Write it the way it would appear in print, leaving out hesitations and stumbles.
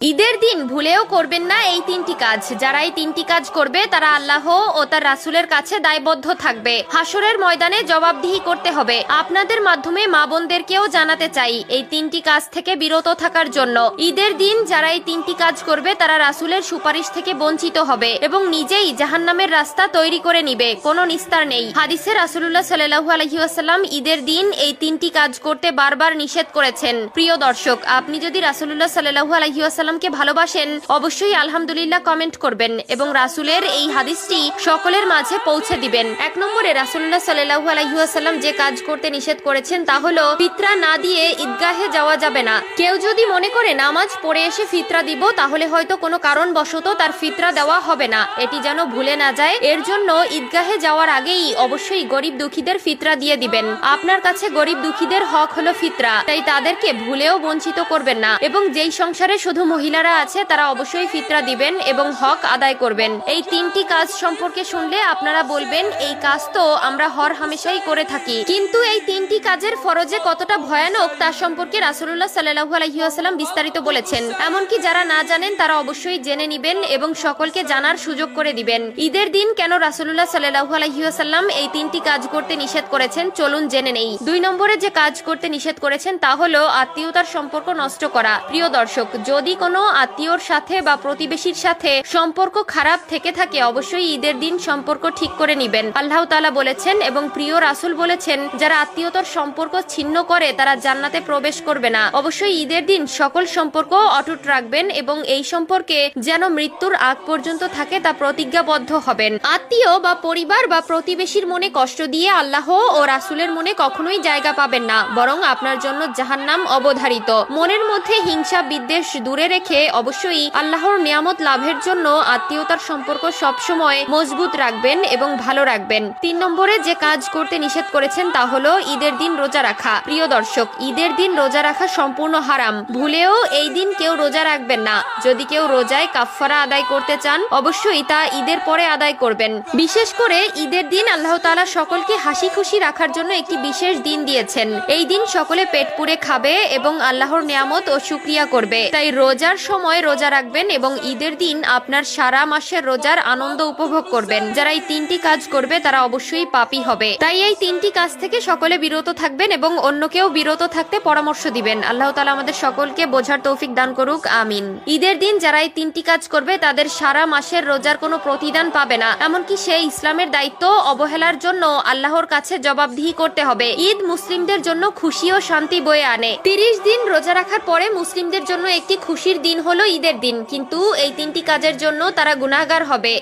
ঈদের দিন ভুলেও করবেন না এই তিনটি কাজ। যারা এই তিনটি কাজ করবে তারা আল্লাহ ও তার রাসূলের কাছে দায়বদ্ধ থাকবে। হাসরের ময়দানে জবাবদিহি করতে হবে। আপনাদের মাধ্যমে মা বোনদেরকেও জানাতে চাই এই তিনটি কাজ থেকে বিরত থাকার জন্য। ঈদের দিন যারা এই তিনটি কাজ করবে তারা রাসূলের সুপারিশ থেকে বঞ্চিত হবে এবং নিজেই জাহান্নামের রাস্তা তৈরি করে নিবে। কোনো নিস্তার নেই। হাদিসে রাসূলুল্লাহ সাল্লাল্লাহু আলাইহি ওয়াসাল্লাম ঈদের দিন এই তিনটি কাজ করতে বারবার নিষেধ করেছেন। প্রিয় দর্শক, আপনি যদি রাসূলুল্লাহ সাল্লাল্লাহু আলাইহি ওয়াসাল্লাম কে ভালোবাসেন অবশ্যই আলহামদুলিল্লাহ কমেন্ট করবেন এবং রাসূলের এই হাদিসটি সকলের মাঝে পৌঁছে দিবেন। এক নম্বরে রাসূলুল্লাহ সাল্লাল্লাহু আলাইহি ওয়াসাল্লাম যে কাজ করতে নিষেধ করেছেন তা হলো ফিতরা না দিয়ে ঈদগাহে যাওয়া যাবে না। কেউ যদি মনে করে নামাজ পড়ে এসে ফিতরা দিব তাহলে হয়তো কোনো কারণবশত তার ফিতরা দেওয়া হবে না, এটি যেন ভুলে না যায়। এর জন্য ঈদগাহে যাওয়ার আগেই অবশ্যই গরিব দুঃখীদের ফিতরা দিয়ে দিবেন। আপনার কাছে গরিব দুঃখীদের হক হলো ফিতরা, তাই তাদেরকে ভুলেও বঞ্চিত করবেন না। এবং যেই সংসারে শুধু মহিলারা আছে তারা অবশ্যই ফিতরা দিবেন এবং হক আদায় করবেন। এই তিনটি কাজ সম্পর্কে শুনলে আপনারা বলবেন এই কাজ তো আমরা হর হামেশাই করে থাকি, কিন্তু এই তিনটি কাজের ফরজে কতটা ভয়ানক তা সম্পর্কে রাসূলুল্লাহ সাল্লাল্লাহু আলাইহি ওয়াসাল্লাম বিস্তারিত বলেছেন। এমনকি যারা না জানেন তারা অবশ্যই জেনে নিবেন এবং সকলকে জানার সুযোগ করে দিবেন। ঈদের দিন কেন রাসূলুল্লাহ সাল্লাল্লাহু আলাইহি ওয়াসাল্লাম এই তিনটি কাজ করতে নিষেধ করেছেন চলুন জেনে নেই। 2 নম্বরে যে কাজ করতে নিষেধ করেছেন তা হলো আত্মীয়তার সম্পর্ক নষ্ট করা। প্রিয় দর্শক, যদি কোনো আত্মীয়র সাথে বা প্রতিবেশীর সাথে সম্পর্ক খারাপ থেকে থাকে অবশ্যই ঈদের দিন সম্পর্ক ঠিক করে নিবেন। আল্লাহ তাআলা বলেছেন এবং প্রিয় রাসূল বলেছেন যারা আত্মীয়তার সম্পর্ক ছিন্ন করে তারা জান্নাতে প্রবেশ করবে না। অবশ্যই ঈদের দিন সকল সম্পর্ক অটুট রাখবেন এবং এই সম্পর্কে যেন মৃত্যুর আগ পর্যন্ত থাকে তা প্রতিজ্ঞাবদ্ধ হবেন। আত্মীয় বা পরিবার বা প্রতিবেশীর মনে কষ্ট দিয়ে আল্লাহ ও রাসূলের মনে কখনোই জায়গা পাবেন না, বরং আপনার জন্য জাহান্নাম অবধারিত। মনের মধ্যে হিংসা বিদ্বেষ দূরে রেখে অবশ্যই আল্লাহর নিয়ামত লাভের জন্য আত্মীয়তার সম্পর্ক সবসময় মজবুত রাখবেন এবং ভালো রাখবেন। 3 নম্বরে যে কাজ করতে নিষেধ করেছেন তা হলো ঈদের দিন রোজা রাখা। প্রিয় দর্শক, ঈদের দিন রোজা রাখা সম্পূর্ণ হারাম। ভুলেও এই দিন কেউ রোজা রাখবেন না। যদি কেউ রোজায় কাফফারা আদায় করতে চান অবশ্যই তা ঈদের পরে আদায় করবেন। বিশেষ করে ঈদের দিন আল্লাহ তাআলা সকলকে হাসি খুশি রাখার জন্য একটি বিশেষ দিন দিয়েছেন। এই দিন সকলে পেট পুরে খাবে এবং আল্লাহর নিয়ামত ও শুকরিয়া করবে। তাই রোজার সময় রোজা রাখবেন এবং ঈদের দিন আপনার সারা মাসের রোজার আনন্দ উপভোগ করবেন। যারা এই তিনটি কাজ করবে তারা অবশ্যই পাপী হবে। তাই এই তিনটি কাজ থেকে সকলে বিরত থাকবেন এবং অন্যকেও বিরত থাকতে পরামর্শ দিবেন। আল্লাহ তাআলা আমাদের সকলকে বোঝার তৌফিক দান করুক, আমিন। ঈদের দিন যারা এই তিনটি কাজ করবে তাদের সারা মাসের রোজার কোনো প্রতিদান পাবে না, এমনকি সেই ইসলামের দায়িত্ব অবহেলার জন্য আল্লাহর কাছে জবাবদিহি করতে হবে। ঈদ মুসলিমদের জন্য খুশি ও শান্তি বয়ে আনে। 30 দিন রোজা রাখার পরে মুসলিমদের জন্য একটি খুশির দিন হলো ঈদের দিন, কিন্তু এই তিনটি কাজের জন্য তারা গুনাহগার হবে।